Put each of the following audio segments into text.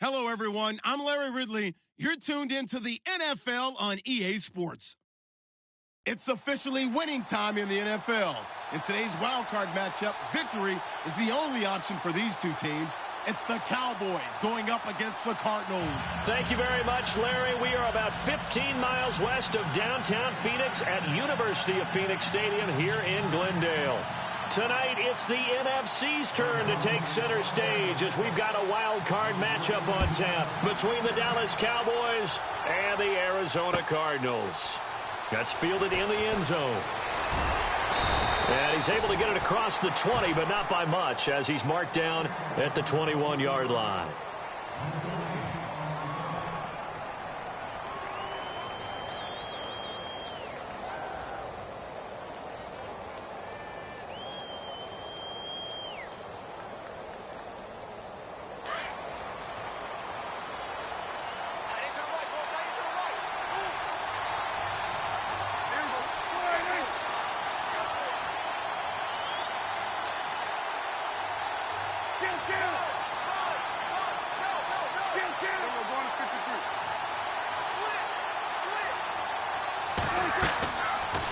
Hello, everyone. I'm Larry Ridley. You're tuned into the NFL on EA Sports. It's officially winning time in the NFL. In today's wildcard matchup, victory is the only option for these two teams. It's the Cowboys going up against the Cardinals. Thank you very much, Larry. We are about 15 miles west of downtown Phoenix at University of Phoenix Stadium here in Glendale. Tonight, it's the NFC's turn to take center stage as we've got a wild card matchup on tap between the Dallas Cowboys and the Arizona Cardinals. That's fielded in the end zone. And he's able to get it across the 20, but not by much as he's marked down at the 21-yard line.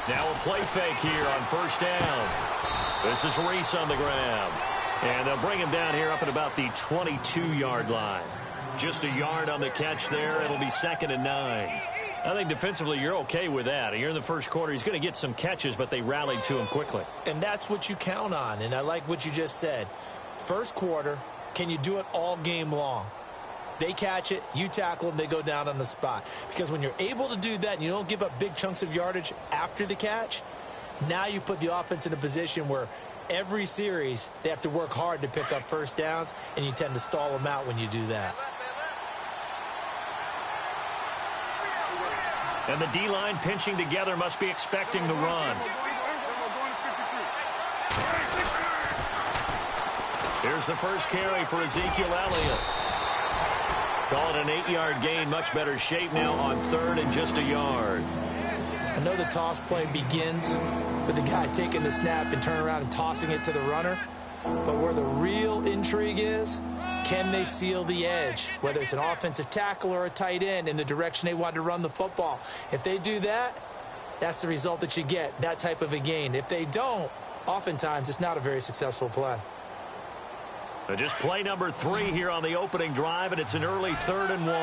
Now a play fake here on first down. This is Reese on the grab. And they'll bring him down here up at about the 22-yard line. Just a yard on the catch there. It'll be 2nd and 9. I think defensively you're okay with that. Here in the first quarter, he's going to get some catches, but they rallied to him quickly. And that's what you count on, and I like what you just said. First quarter, can you do it all game long? They catch it, you tackle them, they go down on the spot. Because when you're able to do that and you don't give up big chunks of yardage after the catch, now you put the offense in a position where every series they have to work hard to pick up first downs, and you tend to stall them out when you do that. And the D-line pinching together must be expecting the run. Here's the first carry for Ezekiel Elliott. Call it an 8-yard gain. Much better shape now on 3rd and just a yard. I know the toss play begins with the guy taking the snap and turning around and tossing it to the runner. But where the real intrigue is, can they seal the edge? Whether it's an offensive tackle or a tight end in the direction they want to run the football. If they do that, that's the result that you get, that type of a gain. If they don't, oftentimes it's not a very successful play. Just play number 3 here on the opening drive, and it's an early 3rd and 1.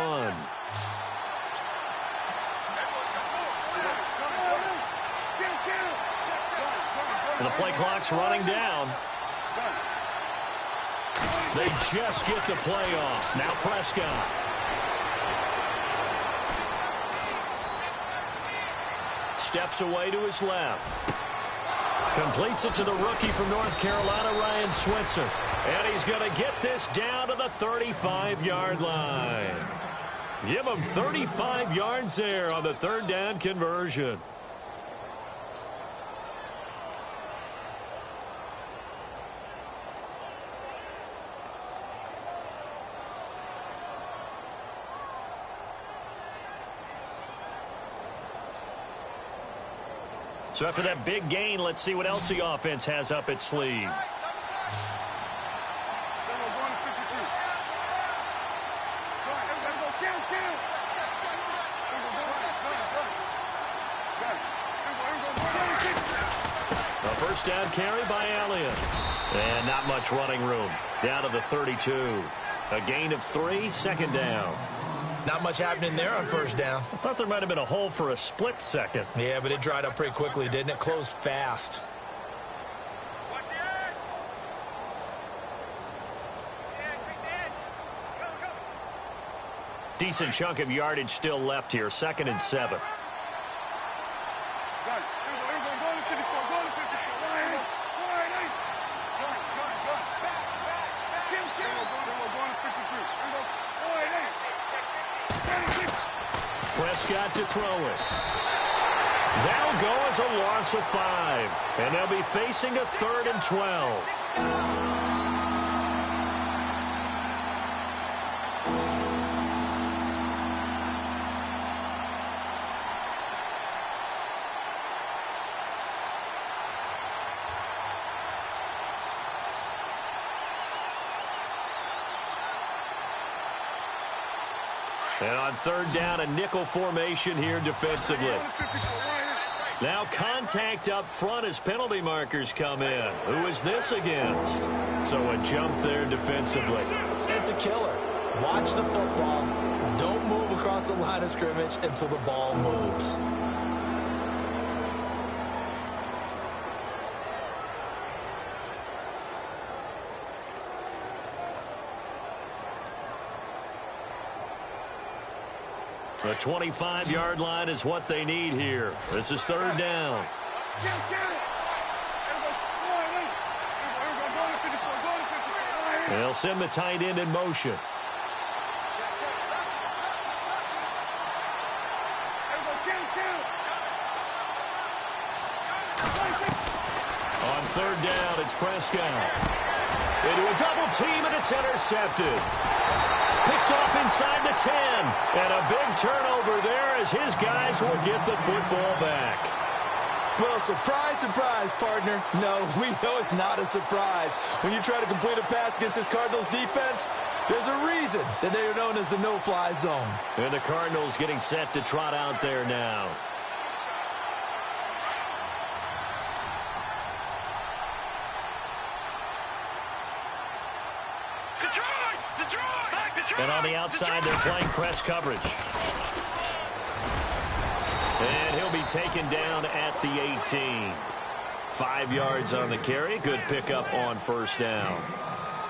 And the play clock's running down. They just get the play off. Now Prescott. Steps away to his left. Completes it to the rookie from North Carolina, Ryan Switzer. And he's going to get this down to the 35-yard line. Give him 35 yards there on the 3rd down conversion. So after that big gain, let's see what else the offense has up its sleeve. A first down carry by Elliott. And not much running room. Down to the 32. A gain of 3, 2nd down. Not much happening there on first down. I thought there might have been a hole for a split second. Yeah, but it dried up pretty quickly, didn't it? Closed fast. Decent chunk of yardage still left here. 2nd and 7. Prescott to throw it. That'll go as a loss of 5. And they'll be facing a 3rd and 12. And on third down, a nickel formation here defensively. Now contact up front as penalty markers come in. Who is this against? So a jump there defensively. It's a killer. Watch the football. Don't move across the line of scrimmage until the ball moves. The 25-yard line is what they need here. This is third down. They'll send the tight end in motion. On third down, it's Prescott. Into a double team, and it's intercepted. Picked off inside the 10. And a big turnover there as his guys will get the football back. Well, surprise, surprise, partner. No, we know it's not a surprise. When you try to complete a pass against this Cardinals defense, there's a reason that they are known as the no-fly zone. And the Cardinals getting set to trot out there now. And on the outside, they're playing press coverage. And he'll be taken down at the 18. 5 yards on the carry. Good pickup on first down.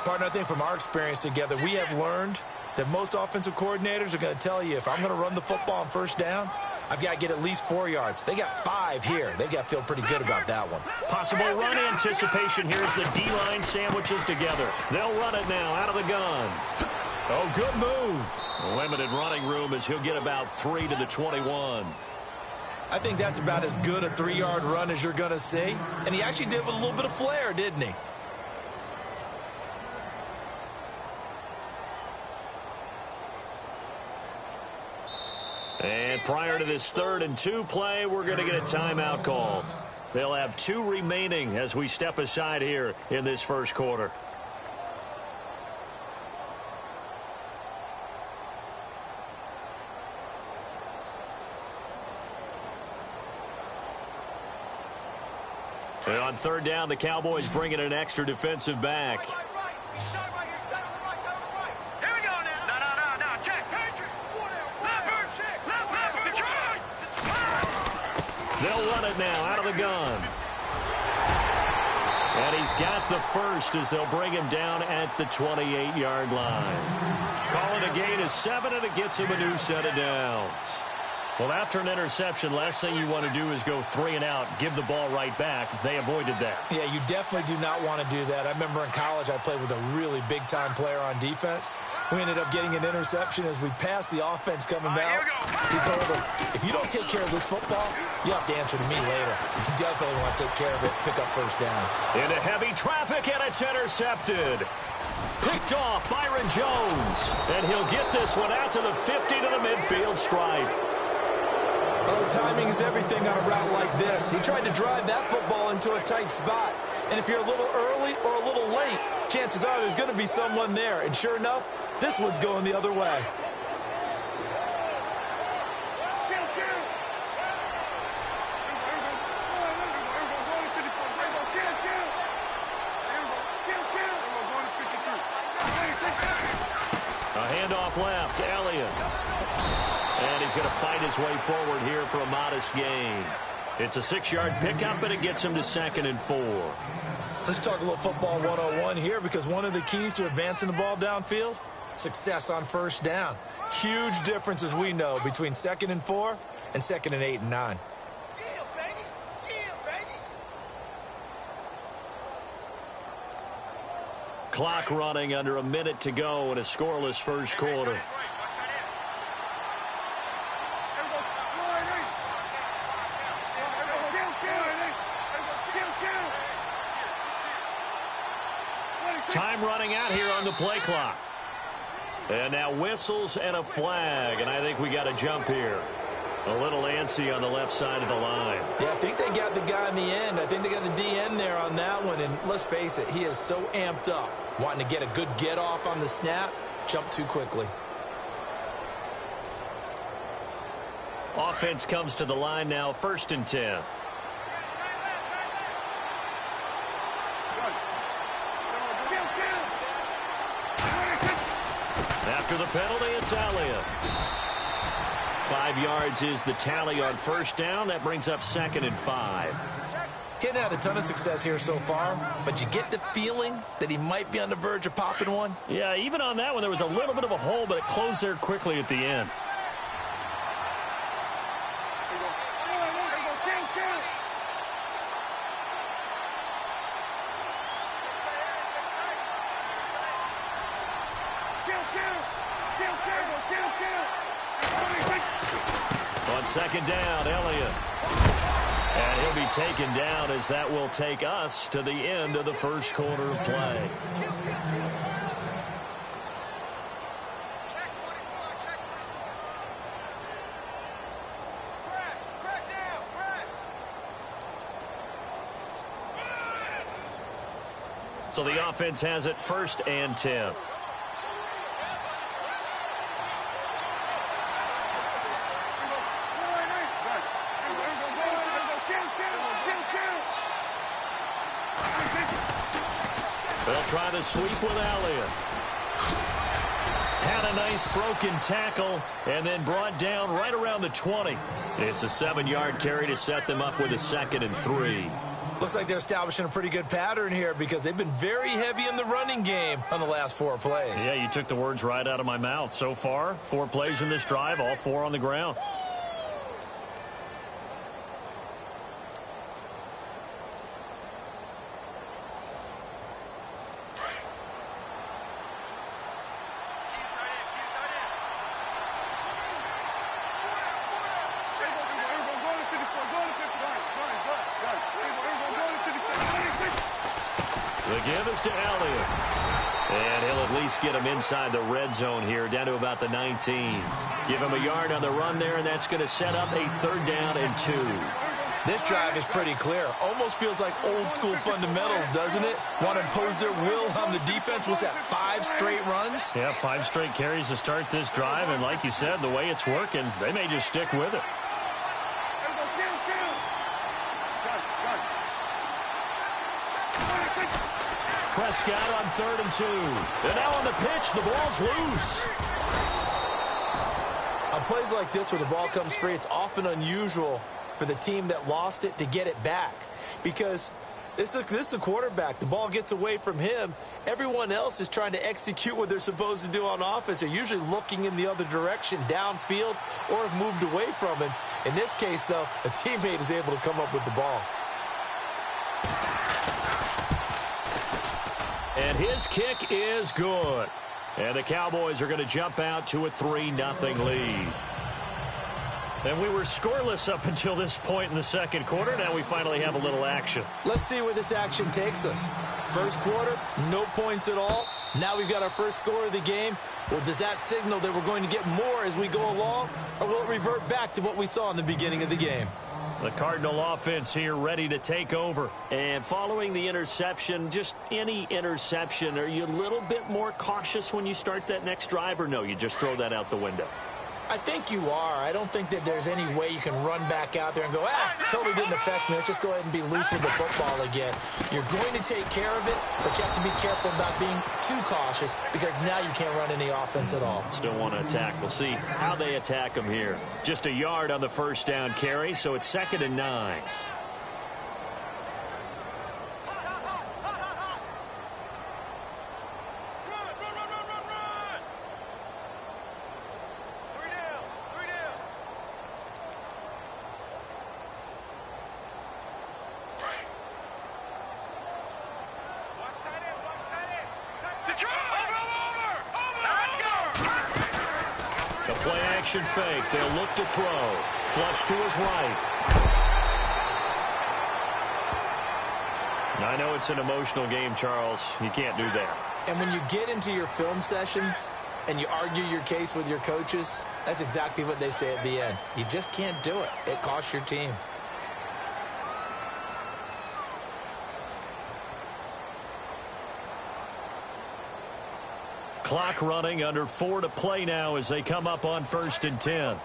Partner, I think from our experience together, we have learned that most offensive coordinators are going to tell you, if I'm going to run the football on first down, I've got to get at least 4 yards. They got 5 here. They've got to feel pretty good about that one. Possible run anticipation here as the D-line sandwiches together. They'll run it now out of the gun. Oh, good move. Limited running room as he'll get about 3 to the 21. I think that's about as good a 3-yard run as you're going to see. And he actually did with a little bit of flair, didn't he? And prior to this 3rd and 2 play, we're going to get a timeout call. They'll have 2 remaining as we step aside here in this first quarter. And on third down, the Cowboys bring in an extra defensive back. They'll run it now out of the gun. And he's got the first as they'll bring him down at the 28-yard line. Calling a gain of 7, and it gets him a new set of downs. Well, after an interception, last thing you want to do is go 3 and out, give the ball right back. They avoided that. Yeah, you definitely do not want to do that. I remember in college I played with a really big-time player on defense. We ended up getting an interception as we passed the offense coming out. He told him, if you don't take care of this football, you have to answer to me later. You definitely want to take care of it, pick up first downs. Into heavy traffic, and it's intercepted. Picked off Byron Jones. And he'll get this one out to the 50 to the midfield stripe. Well, timing is everything on a route like this. He tried to drive that football into a tight spot. And if you're a little early or a little late, chances are there's going to be someone there. And sure enough, this one's going the other way. A handoff left, Elliott. And he's going to fight his way forward here for a modest gain. It's a 6-yard pickup, and it gets him to 2nd and 4. Let's talk a little football 101 here, because one of the keys to advancing the ball downfield, success on first down. Huge difference, as we know, between 2nd and 4 and 2nd and 8 and 9. Clock running, under a minute to go in a scoreless first quarter. Time running out here on the play clock. And now whistles and a flag, and I think we got a jump here. A little antsy on the left side of the line. Yeah, I think they got the guy in the end. I think they got the DN there on that one, and let's face it, he is so amped up, wanting to get a good get-off on the snap, jump too quickly. Offense comes to the line now, 1st and 10. After the penalty, it's Elliott. 5 yards is the tally on 1st down. That brings up 2nd and 5. He hadn't had a ton of success here so far, but you get the feeling that he might be on the verge of popping one. Yeah, even on that one, there was a little bit of a hole, but it closed there quickly at the end. On 2nd down, Elliott. And he'll be taken down as that will take us to the end of the 1st quarter of play. So the offense has it 1st and 10. They'll try to sweep with Elliott. Had a nice broken tackle and then brought down right around the 20. It's a 7-yard carry to set them up with a 2nd and 3. Looks like they're establishing a pretty good pattern here because they've been very heavy in the running game on the last 4 plays. Yeah, you took the words right out of my mouth. So far, 4 plays in this drive, all 4 on the ground. The give is to Elliott. And he'll at least get him inside the red zone here, down to about the 19. Give him a yard on the run there, and that's going to set up a 3rd down and 2. This drive is pretty clear. Almost feels like old school fundamentals, doesn't it? Want to impose their will on the defense. Was that 5 straight runs? Yeah, 5 straight carries to start this drive. And like you said, the way it's working, they may just stick with it. Prescott on 3rd and 2. And now on the pitch, the ball's loose. On plays like this where the ball comes free, it's often unusual for the team that lost it to get it back. Because this is the quarterback. The ball gets away from him. Everyone else is trying to execute what they're supposed to do on offense. They're usually looking in the other direction, downfield, or have moved away from him. In this case, though, a teammate is able to come up with the ball. And his kick is good. And the Cowboys are going to jump out to a 3-0 lead. And we were scoreless up until this point in the 2nd quarter. Now we finally have a little action. Let's see where this action takes us. 1st quarter, no points at all. Now we've got our first score of the game. Well, does that signal that we're going to get more as we go along? Or will it revert back to what we saw in the beginning of the game? The Cardinal offense here ready to take over. And following the interception, just any interception, are you a little bit more cautious when you start that next drive, or no, you just throw that out the window? I think you are. I don't think that there's any way you can run back out there and go, totally didn't affect me. Let's just go ahead and be loose with the football again. You're going to take care of it, but you have to be careful about being too cautious because now you can't run any offense at all. Still want to attack. We'll see how they attack them here. Just a yard on the 1st down carry, so it's 2nd and 9. The play action fake. They'll look to throw. Flush to his right. Now, I know it's an emotional game, Charles. You can't do that. And when you get into your film sessions and you argue your case with your coaches, that's exactly what they say at the end. You just can't do it. It costs your team. Clock running, under 4 to play now as they come up on 1st and 10.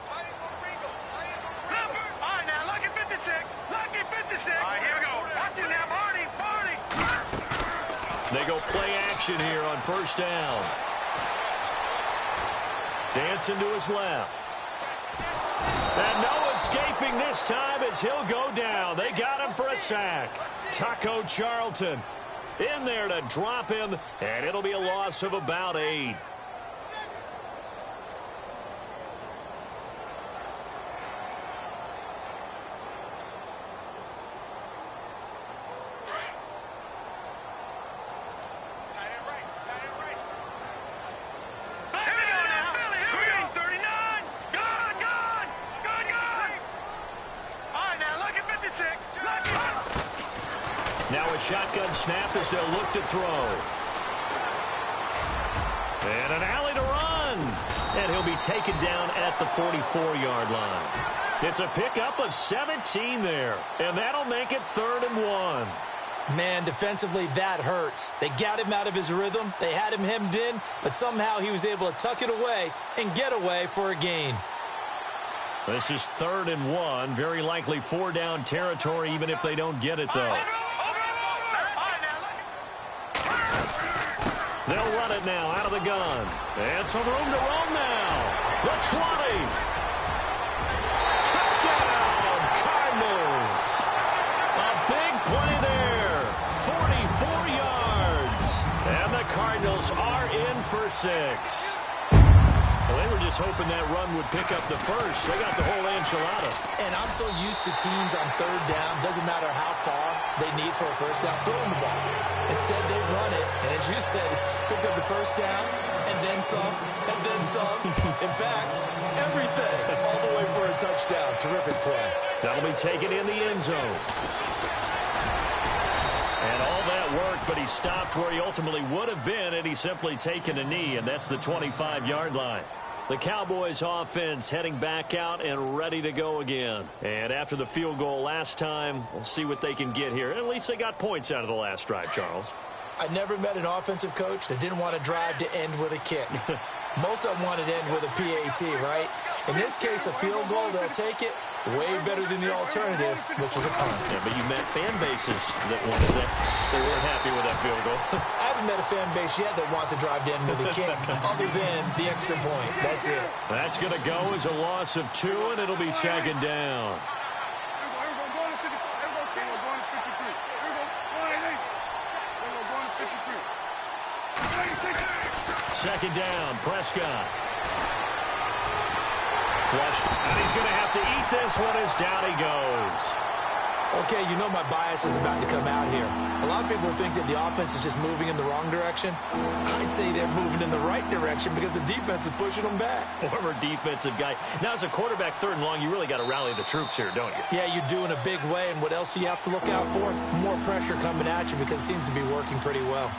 go play action here on first down. Dancing to his left. And no escaping this time as he'll go down. They got him for a sack. Taco Charlton in there to drop him, and it'll be a loss of about 8. Now a shotgun snap as they'll look to throw. And an alley to run. And he'll be taken down at the 44-yard line. It's a pickup of 17 there. And that'll make it 3rd and 1. Man, defensively, that hurts. They got him out of his rhythm. They had him hemmed in, but somehow he was able to tuck it away and get away for a gain. This is 3rd and 1. Very likely 4-down territory, even if they don't get it, though. They'll run it now out of the gun. And some room to roam now. The 20. Touchdown, Cardinals. A big play there. 44 yards. And the Cardinals are in for 6. Well, they were just hoping that run would pick up the first. They got the whole enchilada. And I'm so used to teams on 3rd down, doesn't matter how far they need for a first down, throwing the ball. Instead, they run it, and as you said, pick up the first down, and then some, and then some. In fact, everything, all the way for a touchdown. Terrific play. That'll be taken in the end zone. And all that work, but he stopped where he ultimately would have been had he simply taken a knee, and that's the 25-yard line. The Cowboys offense heading back out and ready to go again. And after the field goal last time, we'll see what they can get here. At least they got points out of the last drive, Charles. I never met an offensive coach that didn't want to drive to end with a kick. Most of them wanted to end with a PAT, right? In this case, a field goal, they'll take it. Way better than the alternative, which is a punt. Yeah, but you met fan bases that wanted that. They weren't happy with that field goal. I haven't met a fan base yet that wants to drive to end with a kick, other than the extra point. That's it. That's going to go as a loss of 2, and it'll be 2nd down. Second down, Prescott. Flushed, and he's going to have to eat this one as down he goes. Okay, you know my bias is about to come out here. A lot of people think that the offense is just moving in the wrong direction. I'd say they're moving in the right direction because the defense is pushing them back. Former defensive guy. Now, as a quarterback 3rd and long, you really got to rally the troops here, don't you? Yeah, you do in a big way, and what else do you have to look out for? More pressure coming at you because it seems to be working pretty well.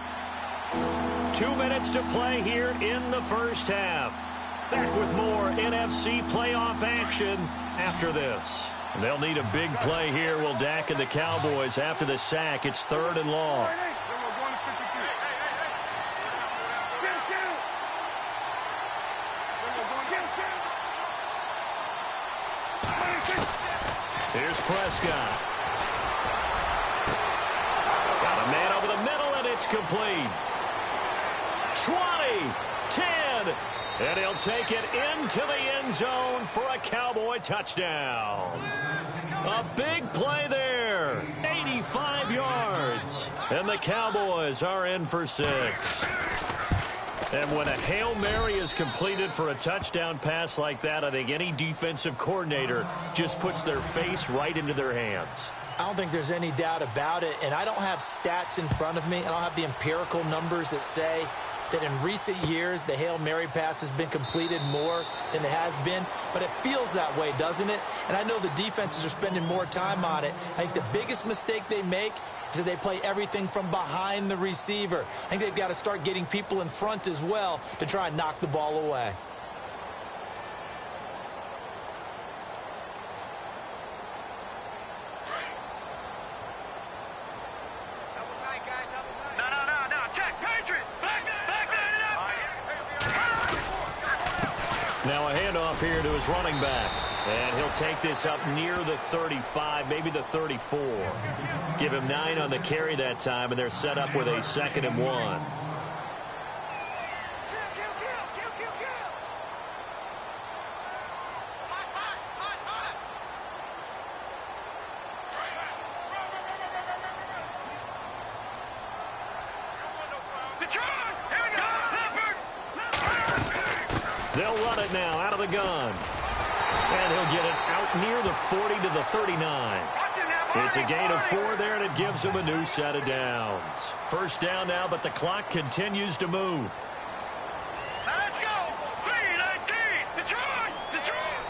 2 minutes to play here in the first half. Back with more NFC playoff action after this. They'll need a big play here, will Dak and the Cowboys after the sack. It's 3rd and long. Here's Prescott. Got a man over the middle, and it's complete. 20, 10, and he'll take it into the end zone for a Cowboy touchdown. A big play there, 85 yards, and the Cowboys are in for 6. And when a Hail Mary is completed for a touchdown pass like that, I think any defensive coordinator just puts their face right into their hands. I don't think there's any doubt about it, and I don't have stats in front of me. I don't have the empirical numbers that say that in recent years the Hail Mary pass has been completed more than it has been, but it feels that way, doesn't it? And I know the defenses are spending more time on it. I think the biggest mistake they make is that they play everything from behind the receiver. I think they've got to start getting people in front as well to try and knock the ball away. Now a handoff here to his running back. And he'll take this up near the 35, maybe the 34. Give him 9 on the carry that time, and they're set up with a 2nd and 1. They'll run it now out of the gun. And he'll get it out near the 40 to the 39. It's a gain of 4 there, and it gives him a new set of downs. First down now, but the clock continues to move. Let's go! B-19! Detroit! Detroit!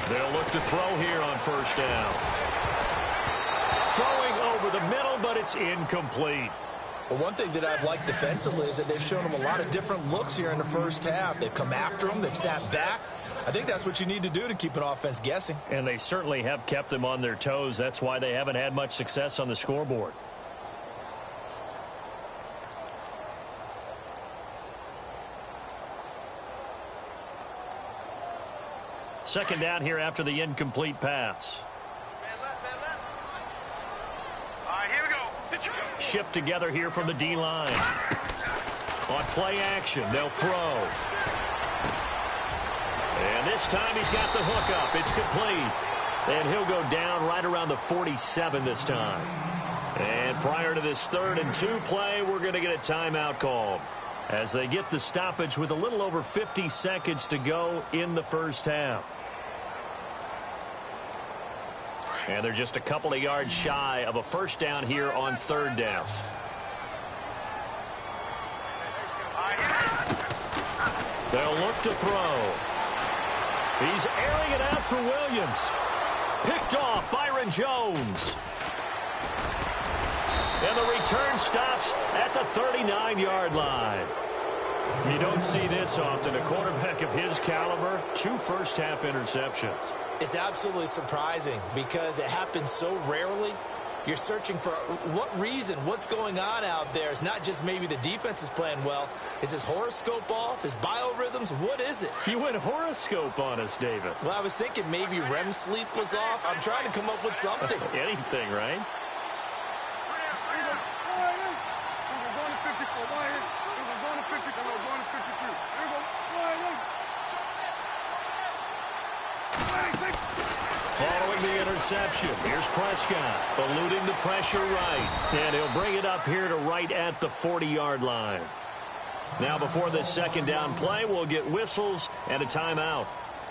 They'll look to throw here on first down. Throwing over the middle, but it's incomplete. Well, one thing that I've liked defensively is that they've shown him a lot of different looks here in the first half. They've come after him. They've sat back. I think that's what you need to do to keep an offense guessing. And they certainly have kept them on their toes. That's why they haven't had much success on the scoreboard. Second down here after the incomplete pass. Shift together here from the D-line. On play action, they'll throw. And this time he's got the hook up. It's complete. And he'll go down right around the 47 this time. And prior to this 3rd and 2 play, we're going to get a timeout called as they get the stoppage with a little over 50 seconds to go in the first half. And they're just a couple of yards shy of a first down here on 3rd down. They'll look to throw. He's airing it out for Williams. Picked off Byron Jones. And the return stops at the 39-yard line. You don't see this often. A quarterback of his caliber, 2 first-half interceptions. It's absolutely surprising because it happens so rarely. You're searching for what reason, what's going on out there. It's not just maybe the defense is playing well. Is his horoscope off? His biorhythms? What is it? You went horoscope on us, David. Well, I was thinking maybe REM sleep was off. I'm trying to come up with something. Anything, right? Following the interception, here's Prescott, eluding the pressure right. And he'll bring it up here to right at the 40-yard line. Now before this second down play, we'll get whistles and a timeout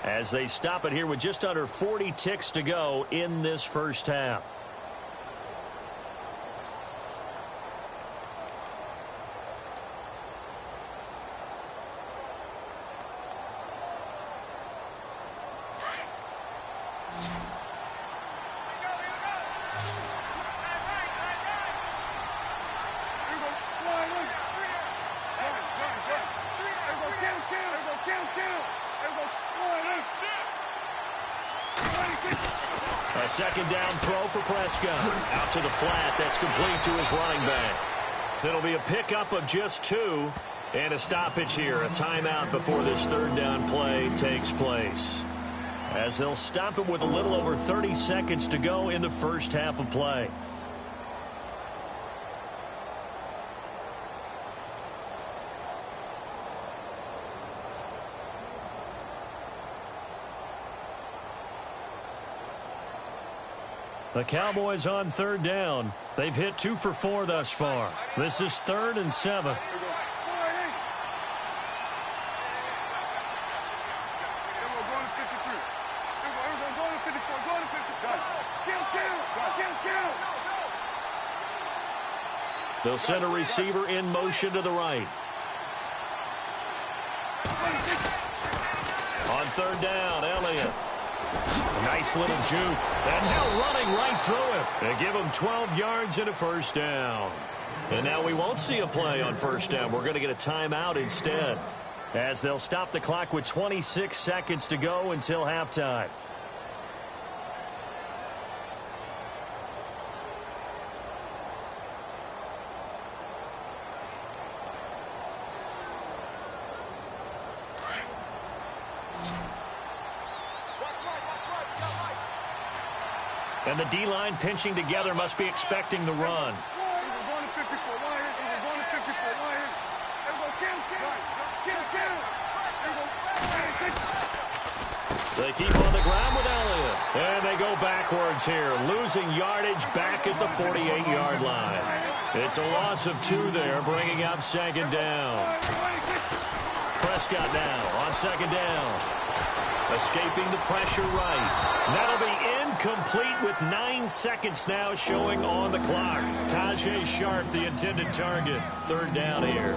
as they stop it here with just under 40 ticks to go in this first half. A second down throw for Prescott. Out to the flat. That's complete to his running back. It'll be a pickup of just 2 and a stoppage here. A timeout before this 3rd down play takes place. As they'll stop it with a little over 30 seconds to go in the first half of play. The Cowboys on 3rd down. They've hit 2 for 4 thus far. This is 3rd and 7. They'll send a receiver in motion to the right. On 3rd down, Elliott. Nice little juke. And now running right through him. They give him 12 yards and a first down. And now we won't see a play on first down. We're going to get a timeout instead, as they'll stop the clock with 26 seconds to go until halftime. And the D-line pinching together must be expecting the run. They keep on the ground with Elliott. And they go backwards here, losing yardage back at the 48-yard line. It's a loss of 2 there, bringing up second down. Prescott now on second down. Escaping the pressure right. That'll be incomplete with 9 seconds now showing on the clock. Tajay Sharp, the intended target. Third down here.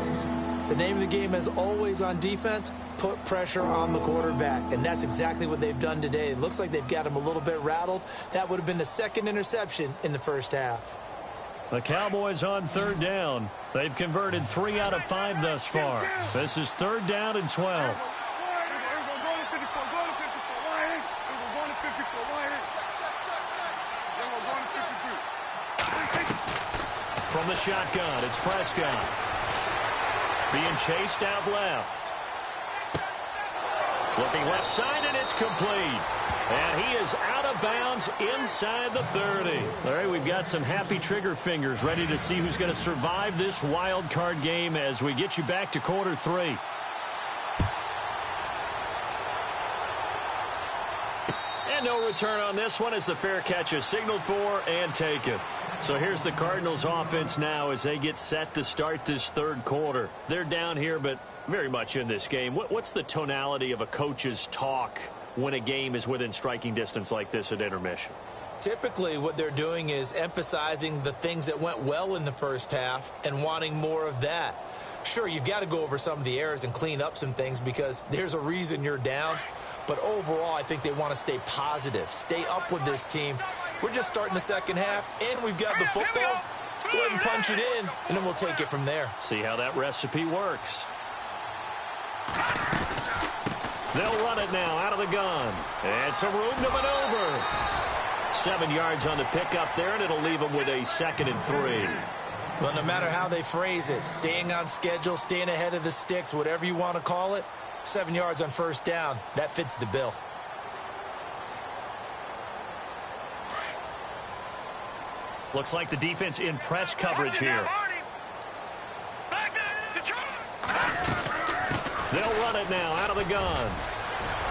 The name of the game, as always on defense, put pressure on the quarterback. And that's exactly what they've done today. It looks like they've got him a little bit rattled. That would have been the second interception in the first half. The Cowboys on third down. They've converted 3 out of 5 thus far. This is third down and 12. From the shotgun, it's Prescott. Being chased out left. Looking left side, and it's complete. And he is out of bounds inside the 30. Larry, we've got some happy trigger fingers ready to see who's going to survive this wild card game as we get you back to quarter 3. And no return on this one as the fair catch is signaled for and taken. So here's the Cardinals offense now as they get set to start this third quarter. They're down here, but very much in this game. What's the tonality of a coach's talk when a game is within striking distance like this at intermission? Typically, what they're doing is emphasizing the things that went well in the first half and wanting more of that. Sure, you've got to go over some of the errors and clean up some things because there's a reason you're down. But overall, I think they want to stay positive, stay up with this team. We're just starting the second half, and we've got the football. Let's go ahead and punch it in, and then we'll take it from there. See how that recipe works. They'll run it now out of the gun. And some room to maneuver. 7 yards on the pickup there, and it'll leave them with a 2nd and 3. Well, no matter how they phrase it, staying on schedule, staying ahead of the sticks, whatever you want to call it, 7 yards on first down, that fits the bill. Looks like the defense in press coverage here. They'll run it now out of the gun.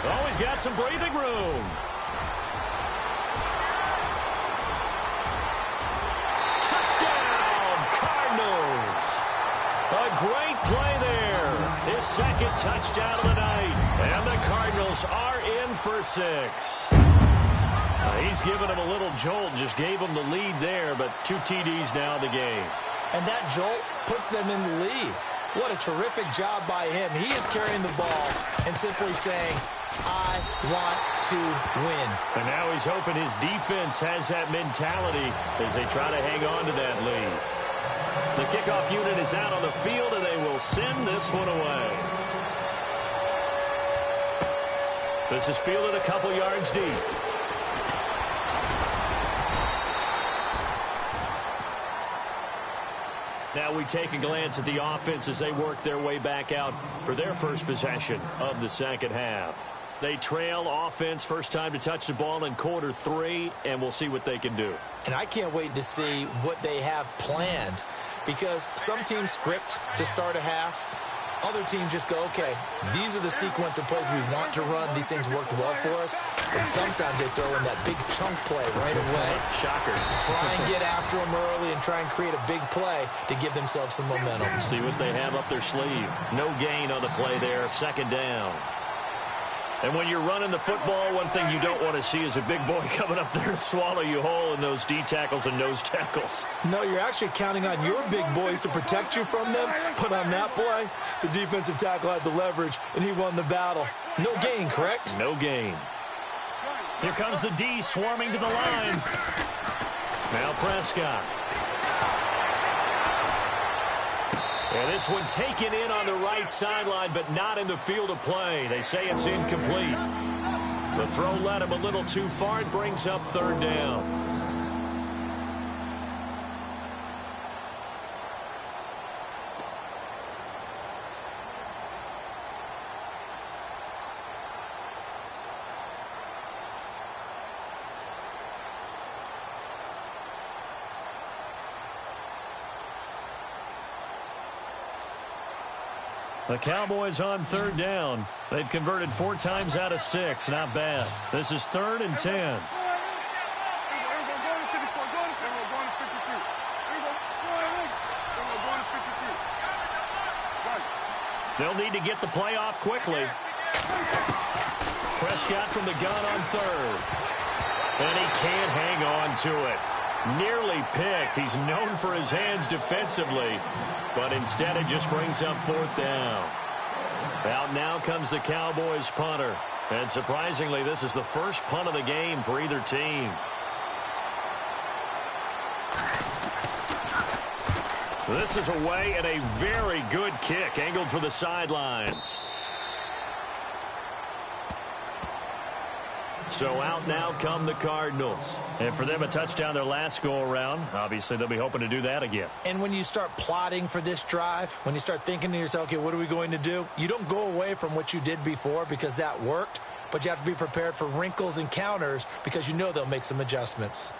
Always got some breathing room. Touchdown, Cardinals. A great play there. His 2nd touchdown of the night. And the Cardinals are in for 6. He's given them a little jolt, just gave them the lead there, but 2 TDs now in the game. And that jolt puts them in the lead. What a terrific job by him. He is carrying the ball and simply saying, I want to win. And now he's hoping his defense has that mentality as they try to hang on to that lead. The kickoff unit is out on the field, and they will send this one away. This is fielded a couple yards deep. Now we take a glance at the offense as they work their way back out for their first possession of the second half. They trail offense, first time to touch the ball in quarter 3, and we'll see what they can do. And I can't wait to see what they have planned because some teams script to start a half. Other teams just go, okay, these are the sequence of plays we want to run. These things worked well for us. And sometimes they throw in that big chunk play right away. Shocker. Try and get after them early and try and create a big play to give themselves some momentum. See what they have up their sleeve. No gain on the play there. 2nd down. And when you're running the football, one thing you don't want to see is a big boy coming up there and swallow you whole in those D tackles and nose tackles. No, you're actually counting on your big boys to protect you from them. But on that play, the defensive tackle had the leverage, and he won the battle. No gain, correct? No gain. Here comes the D swarming to the line. Now Prescott. And this one taken in on the right sideline, but not in the field of play. They say it's incomplete. The throw led him a little too far. It brings up 3rd down. The Cowboys on third down. They've converted 4 times out of 6. Not bad. This is 3rd and 10. They'll need to get the play off quickly. Prescott from the gun on 3rd. And he can't hang on to it. Nearly picked. He's known for his hands defensively, but instead it just brings up 4th down. Out now comes the Cowboys punter. And surprisingly, this is the first punt of the game for either team. This is away and a very good kick angled for the sidelines. So out now come the Cardinals. And for them, a touchdown their last go-around. Obviously, they'll be hoping to do that again. And when you start plotting for this drive, when you start thinking to yourself, okay, what are we going to do? You don't go away from what you did before because that worked, but you have to be prepared for wrinkles and counters because you know they'll make some adjustments.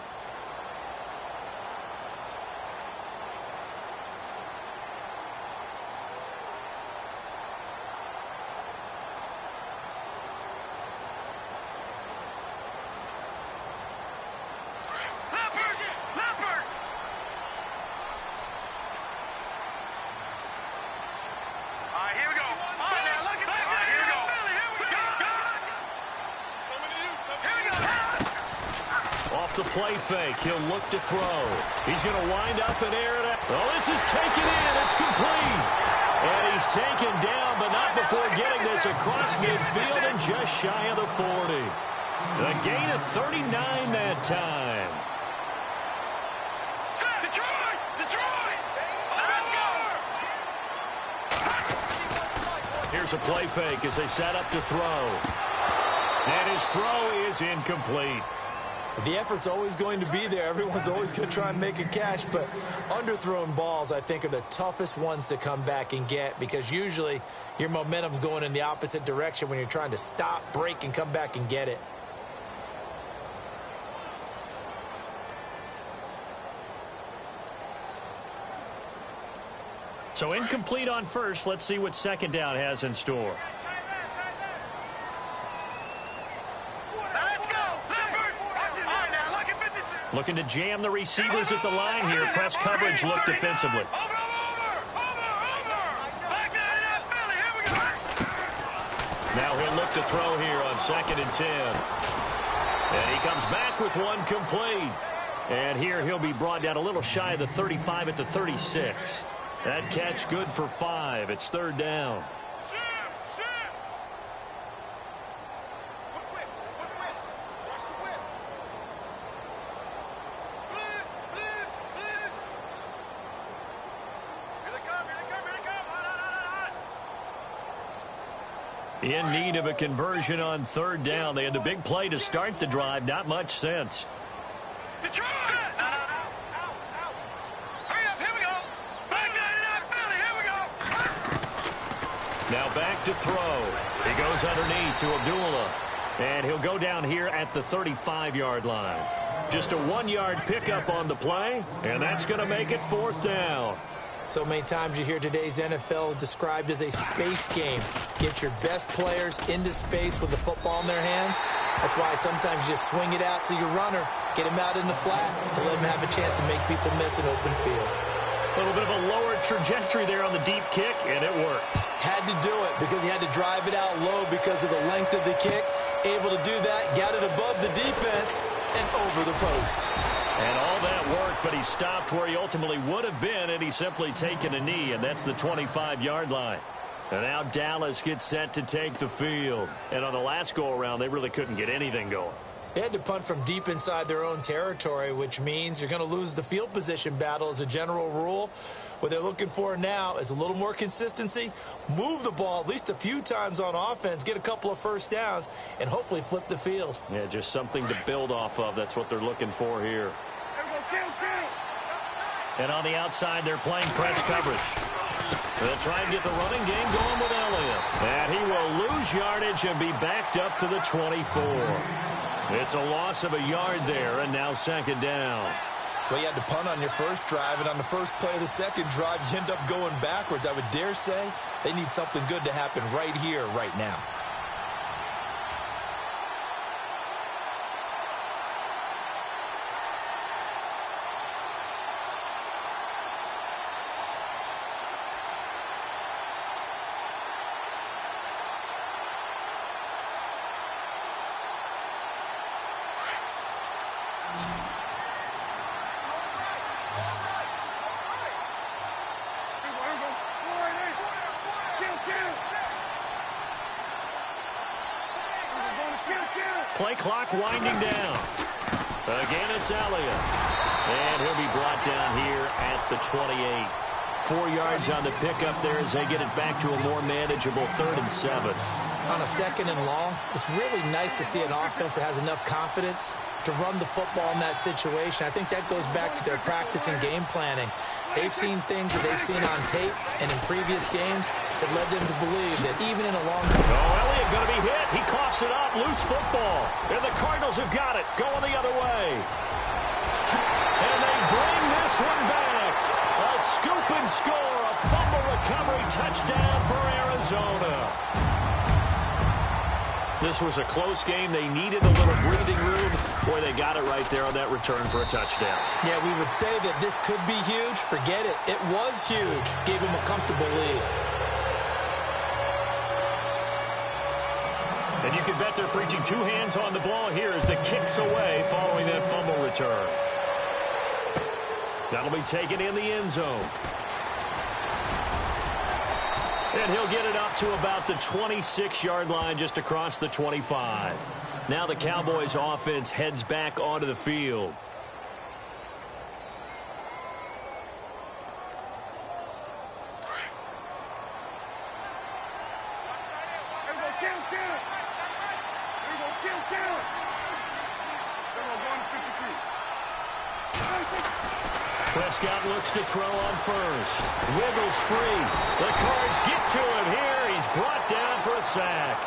The play fake. He'll look to throw. He's going to wind up and air it out. Oh, this is taken in. It's complete. And he's taken down, but not before getting this across midfield and just shy of the 40. A gain of 39 that time. Detroit! Detroit! Let's go! Here's a play fake as they set up to throw. And his throw is incomplete. The effort's always going to be there. Everyone's always going to try and make a catch, but underthrown balls, I think, are the toughest ones to come back and get because usually your momentum's going in the opposite direction when you're trying to stop, break, and come back and get it. So incomplete on first. Let's see what second down has in store. Looking to jam the receivers at the line here. Press coverage look defensively. Now he'll look to throw here on 2nd and 10. And he comes back with one complete. And here he'll be brought down a little shy of the 35 at the 36. That catch good for 5. It's 3rd down. In need of a conversion on 3rd down. They had the big play to start the drive. Not much sense. Detroit! Hurry up, here we go. Back Philly, here we go. Now back to throw. He goes underneath to Abdullah. And he'll go down here at the 35-yard line. Just a 1-yard pickup on the play, and that's going to make it 4th down. So many times you hear today's NFL described as a space game. Get your best players into space with the football in their hands. That's why sometimes you just swing it out to your runner, get him out in the flat to let him have a chance to make people miss an open field. A little bit of a lower trajectory there on the deep kick, and it worked. Had to do it because he had to drive it out low because of the length of the kick. Able to do that, got it above the defense and over the post. And all that worked, but he stopped where he ultimately would have been, and he's simply taken a knee, and that's the 25-yard line. And now Dallas gets set to take the field. And on the last go-around, they really couldn't get anything going. They had to punt from deep inside their own territory, which means you're going to lose the field position battle as a general rule. What they're looking for now is a little more consistency, move the ball at least a few times on offense, get a couple of first downs, and hopefully flip the field. Yeah, just something to build off of. That's what they're looking for here. And on the outside, they're playing press coverage. They'll try and get the running game going with Elliott. And he will lose yardage and be backed up to the 24. It's a loss of a yard there, and now 2nd down. Well, you had to punt on your first drive, and on the first play of the second drive, you end up going backwards. I would dare say they need something good to happen right here, right now. Play clock winding down. Again, it's Elliott. And he'll be brought down here at the 28. 4 yards on the pickup there as they get it back to a more manageable 3rd and 7. On a 2nd and long, it's really nice to see an offense that has enough confidence to run the football in that situation. I think that goes back to their practice and game planning. They've seen things that they've seen on tape and in previous games that led them to believe that even in a long... Oh, Elliott going to be hit. He coughs it up. Loose football. And the Cardinals have got it. Going the other way. And they bring this one back. A scoop and score. A fumble recovery touchdown for Arizona. This was a close game. They needed a little breathing room. Boy, they got it right there on that return for a touchdown. Yeah, we would say that this could be huge. Forget it. It was huge. Gave him a comfortable lead. And you can bet they're preaching 2 hands on the ball here as the kick's away following that fumble return. That'll be taken in the end zone. And he'll get it up to about the 26-yard line just across the 25. Now the Cowboys offense heads back onto the field. Prescott looks to throw on first. Wiggles free. The Cards get to him here. He's brought down for a sack.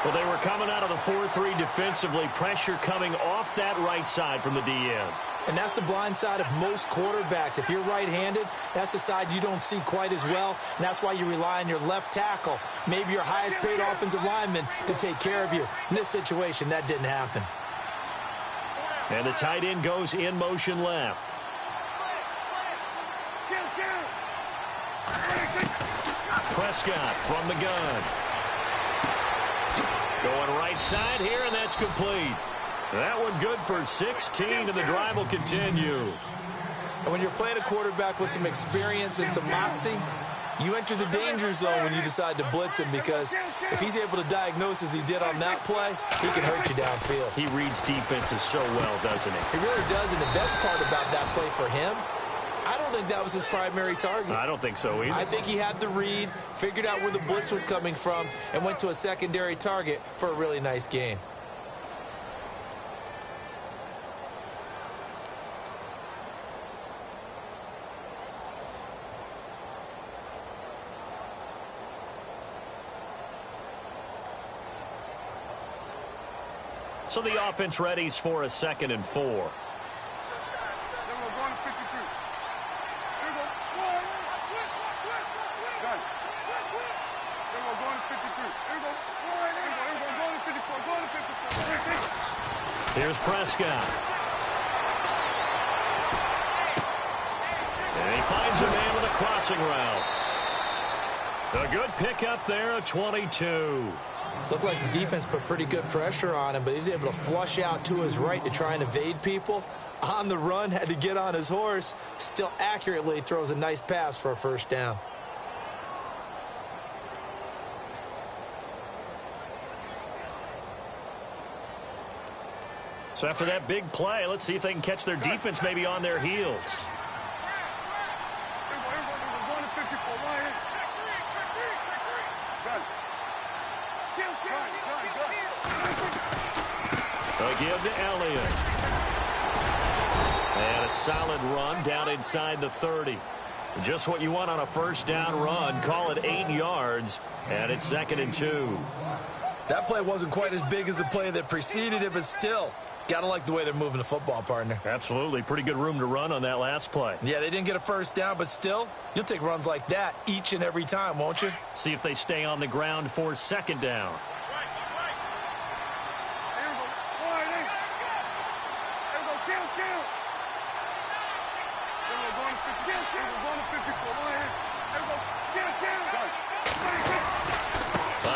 Well, they were coming out of the 4-3 defensively. Pressure coming off that right side from the DM. And that's the blind side of most quarterbacks. If you're right-handed, that's the side you don't see quite as well. And that's why you rely on your left tackle, maybe your highest-paid offensive lineman, to take care of you. In this situation, that didn't happen. And the tight end goes in motion left. Prescott from the gun. Going right side here, and that's complete. That one good for 16, and the drive will continue. And when you're playing a quarterback with some experience and some moxie, you enter the danger zone when you decide to blitz him, because if he's able to diagnose as he did on that play, he can hurt you downfield. He reads defenses so well, doesn't he? He really does, and the best part about that play for him, I don't think that was his primary target. I don't think so either. I think he had the read, figured out where the blitz was coming from, and went to a secondary target for a really nice game. So the offense readies for a 2nd and 4. Here's Prescott. And he finds a man with a crossing route. A good pickup there, a 22. Looked like the defense put pretty good pressure on him, but he's able to flush out to his right to try and evade people. On the run, had to get on his horse. Still accurately throws a nice pass for a first down. So after that big play, let's see if they can catch their defense maybe on their heels. A give to Elliott. And a solid run down inside the 30. Just what you want on a first down run. Call it 8 yards, and it's 2nd and 2. That play wasn't quite as big as the play that preceded it, but still, Got to like the way they're moving the football, partner. Absolutely. Pretty good room to run on that last play. Yeah, they didn't get a first down, but still, you'll take runs like that each and every time, won't you? See if they stay on the ground for second down.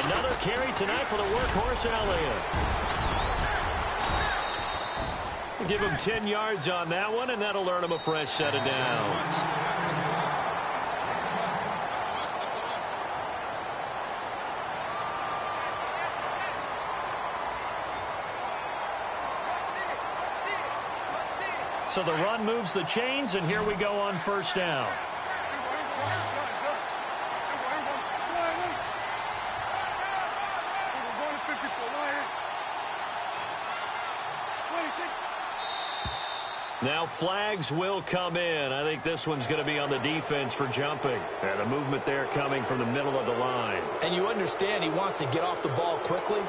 Another carry tonight for the workhorse, Elliott. Give him 10 yards on that one, and that'll earn him a fresh set of downs. So the run moves the chains, and here we go on first down. Now flags will come in. I think this one's going to be on the defense for jumping. And the movement there coming from the middle of the line. And you understand he wants to get off the ball quickly,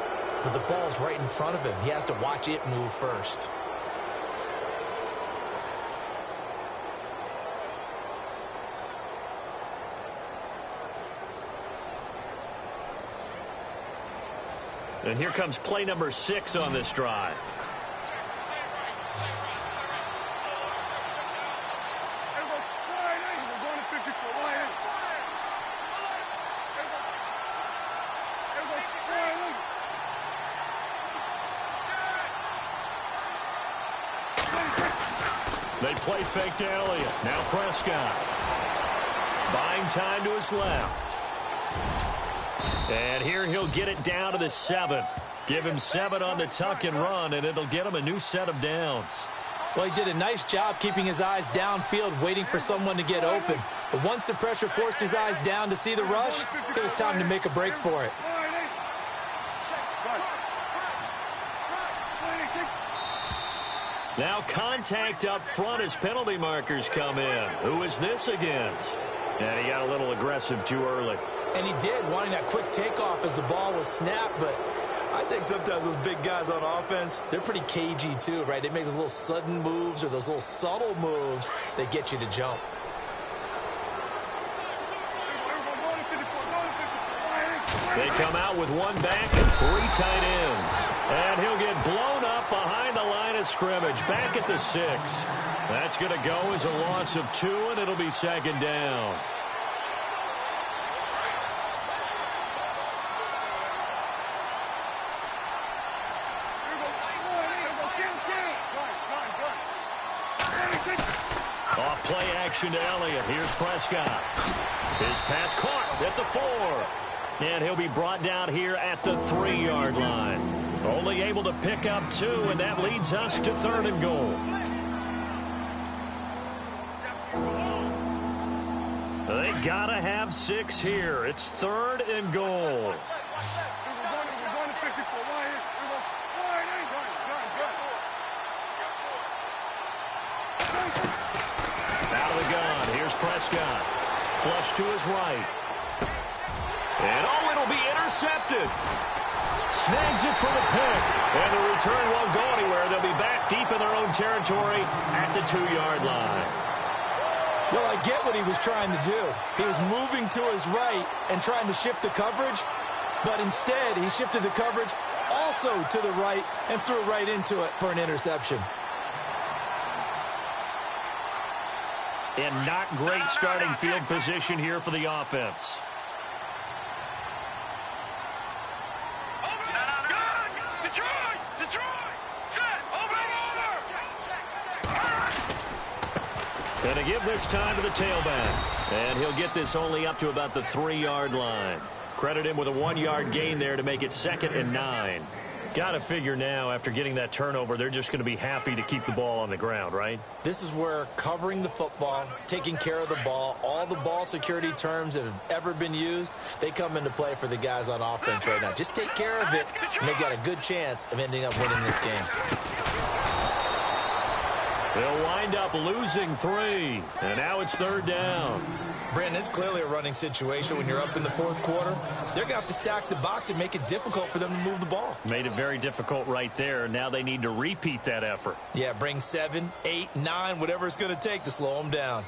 but the ball's right in front of him. He has to watch it move first. And here comes play number 6 on this drive. They play fake to Elliott. Now Prescott. Buying time to his left. And here he'll get it down to the 7. Give him 7 on the tuck and run, and it'll get him a new set of downs. Well, he did a nice job keeping his eyes downfield, waiting for someone to get open. But once the pressure forced his eyes down to see the rush, it was time to make a break for it. Now contact up front as penalty markers come in. Who is this against? And he got a little aggressive too early. And he did, wanting that quick takeoff as the ball was snapped. But I think sometimes those big guys on offense, they're pretty cagey too, right? They make those little sudden moves or those little subtle moves that get you to jump. They come out with 1 back and 3 tight ends. And he'll get blown up behind the line of scrimmage, back at the 6. That's going to go as a loss of 2, and it'll be second down. Off play action to Elliott. Here's Prescott. His pass caught at the 4. And he'll be brought down here at the 3-yard line. Only able to pick up 2, and that leads us to 3rd and goal. They gotta have 6 here. It's 3rd and goal. Out of the gun. Here's Prescott. Flush to his right. And, oh, it'll be intercepted. Snags it for the pick. And the return won't go anywhere. They'll be back deep in their own territory at the 2-yard line. Well, I get what he was trying to do. He was moving to his right and trying to shift the coverage. But instead, he shifted the coverage also to the right and threw right into it for an interception. And not great starting field position here for the offense. And to give this time to the tailback. And he'll get this only up to about the 3-yard line. Credit him with a 1-yard gain there to make it 2nd and 9. Got to figure now, after getting that turnover, they're just going to be happy to keep the ball on the ground, right? This is where covering the football, taking care of the ball, all the ball security terms that have ever been used, they come into play for the guys on offense right now. Just take care of it, and they've got a good chance of ending up winning this game. They'll wind up losing 3. And now it's 3rd down. Brandon, it's clearly a running situation when you're up in the 4th quarter. They're going to have to stack the box and make it difficult for them to move the ball. Made it very difficult right there. Now they need to repeat that effort. Yeah, bring 7, 8, 9, whatever it's going to take to slow them down.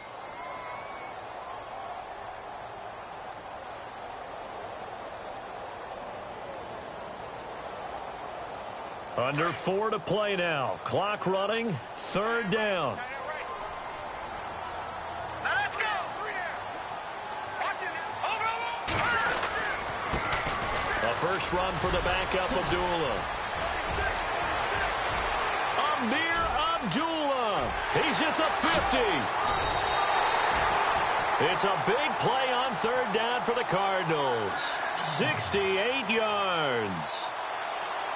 Under 4 to play now. Clock running. 3rd down. Now let's go. Watch it. A first run for the backup, Abdullah. Amir Abdullah. He's at the 50. It's a big play on 3rd down for the Cardinals. 68 yards.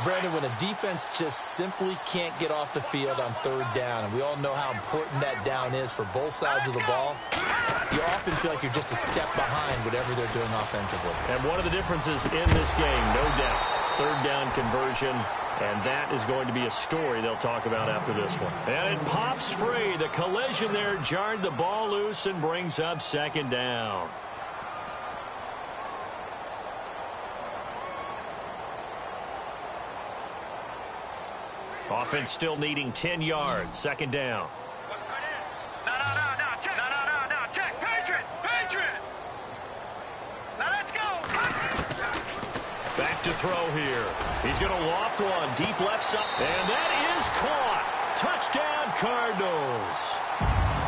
Brandon, when a defense just simply can't get off the field on 3rd down, and we all know how important that down is for both sides of the ball, you often feel like you're just a step behind whatever they're doing offensively. And one of the differences in this game, no doubt, 3rd down conversion, and that is going to be a story they'll talk about after this one. And it pops free. The collision there jarred the ball loose and brings up 2nd down. Offense still needing 10 yards. 2nd down. No, check. No, check. Patriot. Now let's go. Back to throw here. He's going to loft one. Deep left side. And that is caught. Touchdown, Cardinals.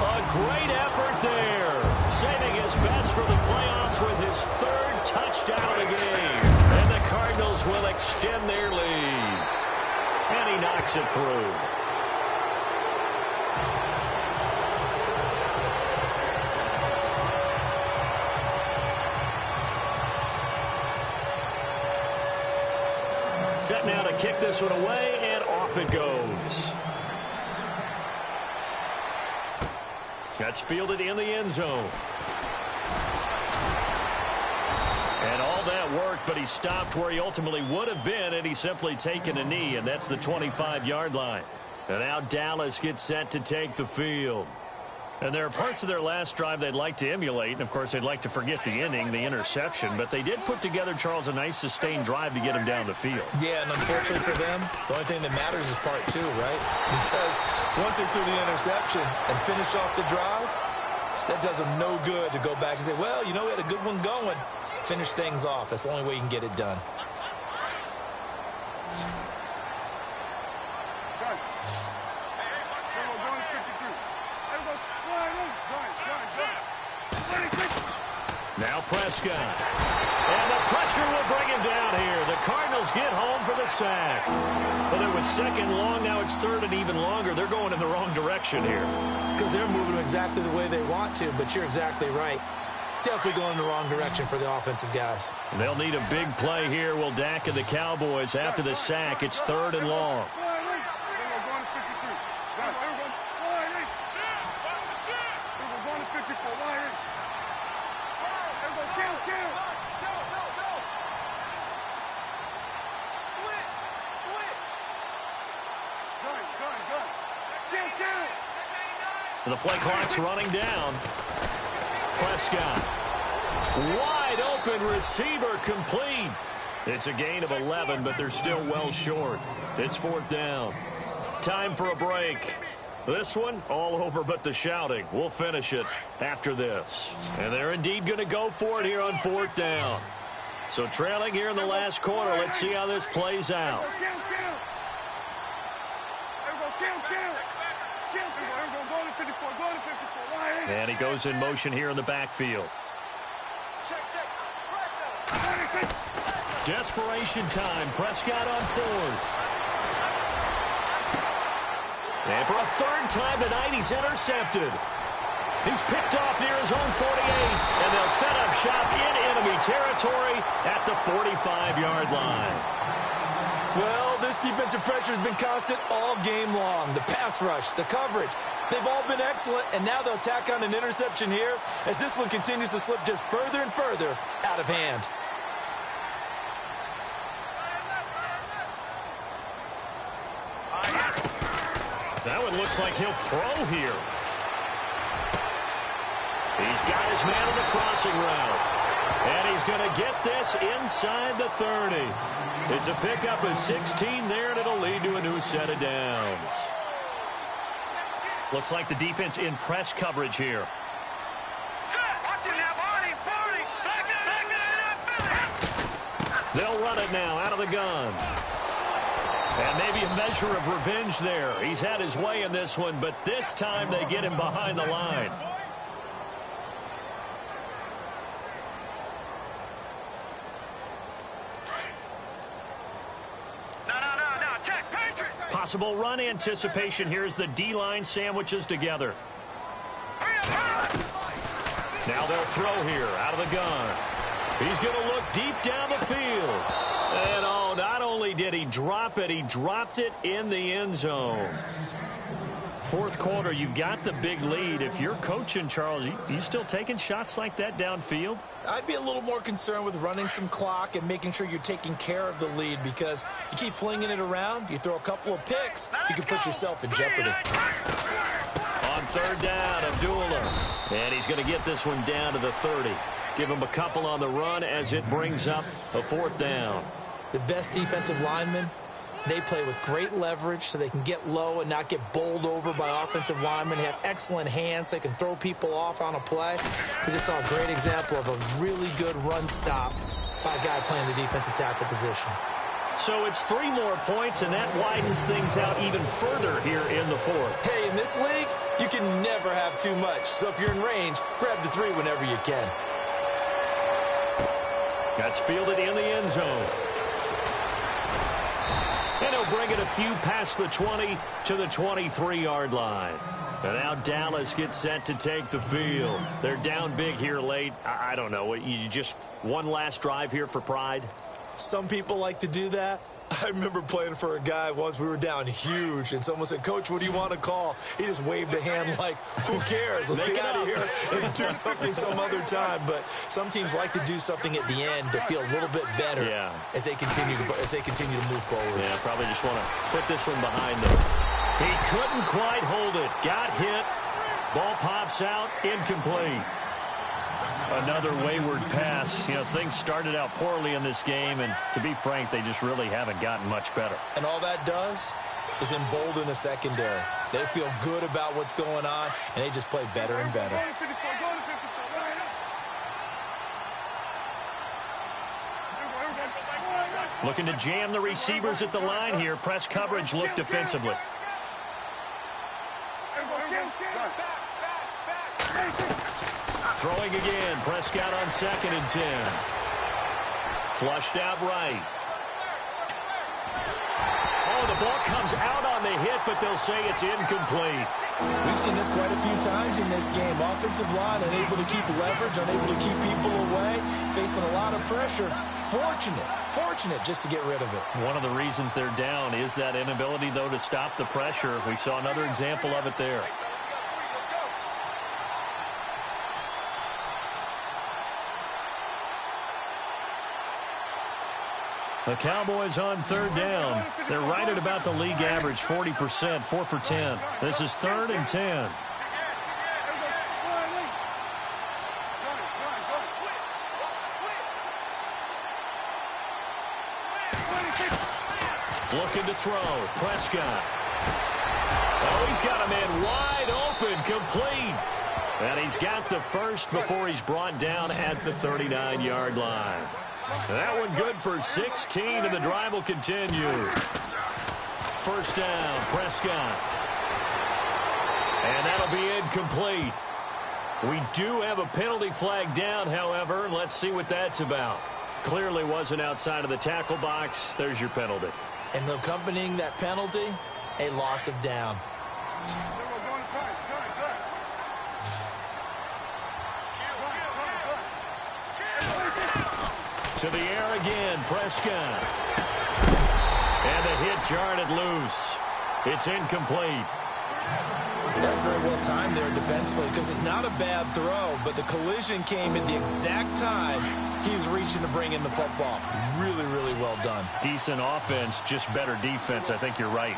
A great effort there. Saving his best for the playoffs with his 3rd touchdown of the game. And the Cardinals will extend their lead. And he knocks it through. Set now to kick this one away, and off it goes. That's fielded in the end zone. And all that worked, but he stopped where he ultimately would have been had he simply taken a knee, and that's the 25-yard line. And now Dallas gets set to take the field. And there are parts of their last drive they'd like to emulate, and of course they'd like to forget the inning, the interception, but they did put together, Charles, a nice sustained drive to get him down the field. Yeah, and unfortunately for them, the only thing that matters is part 2, right? Because once they threw the interception and finished off the drive, that does them no good to go back and say, well, you know, we had a good one going. Finish things off. That's the only way you can get it done. Now Prescott. And the pressure will bring him down here. The Cardinals get home for the sack. Well, it was 2nd long. Now it's 3rd and even longer. They're going in the wrong direction here. Because they're moving exactly the way they want to, but you're exactly right. Definitely going in the wrong direction for the offensive guys. They'll need a big play here. Will Dak and the Cowboys after the sack. It's 3rd and long. The play clock's running down. Prescott. Wide open receiver complete. It's a gain of 11, but they're still well short. It's 4th down. Time for a break. This one, all over but the shouting. We'll finish it after this. And they're indeed going to go for it here on 4th down. So trailing here in the last quarter. Let's see how this plays out. And he goes in motion here in the backfield. Desperation time. Prescott on 4th. And for a 3rd time tonight, he's intercepted. He's picked off near his own 48. And they'll set up shop in enemy territory at the 45-yard line. Well, this defensive pressure has been constant all game long. The pass rush, the coverage, they've all been excellent, and now they'll tack on an interception here as this one continues to slip just further and further out of hand. That one looks like he'll throw here. He's got his man on the crossing route. And he's going to get this inside the 30. It's a pickup of 16 there, and it'll lead to a new set of downs. Looks like the defense in press coverage here. They'll run it now out of the gun. And maybe a measure of revenge there. He's had his way in this one, but this time they get him behind the line. Possible run anticipation here as the D-line sandwiches together. Now they'll throw here out of the gun. He's going to look deep down the field. And oh, not only did he drop it, he dropped it in the end zone. Fourth quarter, you've got the big lead. If you're coaching, Charles, you still taking shots like that downfield? I'd be a little more concerned with running some clock and making sure you're taking care of the lead, because you keep flinging it around, you throw a couple of picks, you can put yourself in jeopardy. On third down, Abdullah. And he's going to get this one down to the 30. Give him a couple on the run as it brings up a fourth down. The best defensive linemen, they play with great leverage so they can get low and not get bowled over by offensive linemen. They have excellent hands. They can throw people off on a play. We just saw a great example of a really good run stop by a guy playing the defensive tackle position. So it's 3 more points, and that widens things out even further here in the fourth. Hey, in this league, you can never have too much. So if you're in range, grab the 3 whenever you can. That's fielded in the end zone. And he'll bring it a few past the 20 to the 23-yard line. And now Dallas gets set to take the field. They're down big here late. I don't know. You just one last drive here for pride? Some people like to do that. I remember playing for a guy once. We were down huge, and someone said, "Coach, what do you want to call?" He just waved a hand like, "Who cares? Let's get out of here and do something some other time." But some teams like to do something at the end to feel a little bit better as they continue to move forward. Yeah, probably just want to put this one behind them. He couldn't quite hold it. Got hit. Ball pops out. Incomplete. Another wayward pass. You know, things started out poorly in this game, and to be frank, they just really haven't gotten much better. And all that does is embolden a secondary. They feel good about what's going on, and they just play better and better. Looking to jam the receivers at the line here. Press coverage look defensively. Throwing again. Prescott on 2nd and 10. Flushed out right. Oh, the ball comes out on the hit, but they'll say it's incomplete. We've seen this quite a few times in this game. Offensive line unable to keep leverage, unable to keep people away, facing a lot of pressure. Fortunate just to get rid of it. One of the reasons they're down is that inability, though, to stop the pressure. We saw another example of it there. The Cowboys on 3rd down. They're right at about the league average, 40%, 4 for 10. This is 3rd and 10. Looking to throw. Prescott. Oh, he's got a man wide open, complete. And he's got the first before he's brought down at the 39-yard line. That one good for 16, and the drive will continue. First down, Prescott. And that'll be incomplete. We do have a penalty flag down, however. Let's see what that's about. Clearly wasn't outside of the tackle box. There's your penalty. And accompanying that penalty, a loss of down. To the air again, Prescott. And the hit jarred it loose. It's incomplete. That's very well timed there defensively, because it's not a bad throw, but the collision came at the exact time he was reaching to bring in the football. Really, really well done. Decent offense, just better defense. I think you're right.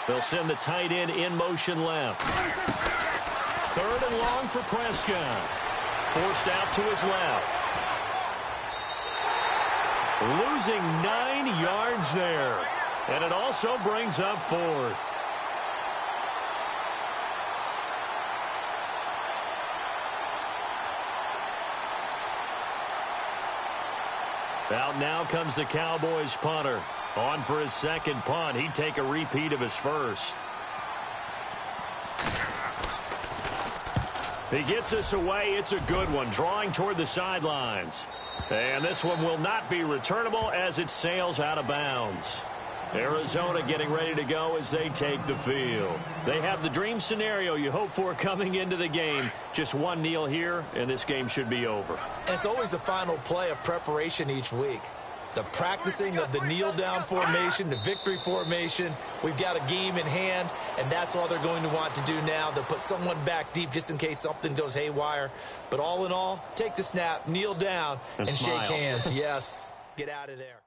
They'll send the tight end in motion left. 3rd and long for Prescott. Forced out to his left. Losing 9 yards there. And it also brings up 4th. Out now comes the Cowboys punter. On for his 2nd punt. He'd take a repeat of his 1st. He gets us away. It's a good one, drawing toward the sidelines. And this one will not be returnable as it sails out of bounds. Arizona getting ready to go as they take the field. They have the dream scenario you hope for coming into the game. Just one kneel here, and this game should be over. And it's always the final play of preparation each week. The practicing of the kneel-down formation, the victory formation. We've got a game in hand, and that's all they're going to want to do now. They'll put someone back deep just in case something goes haywire. But all in all, take the snap, kneel down, and shake hands. Yes, get out of there.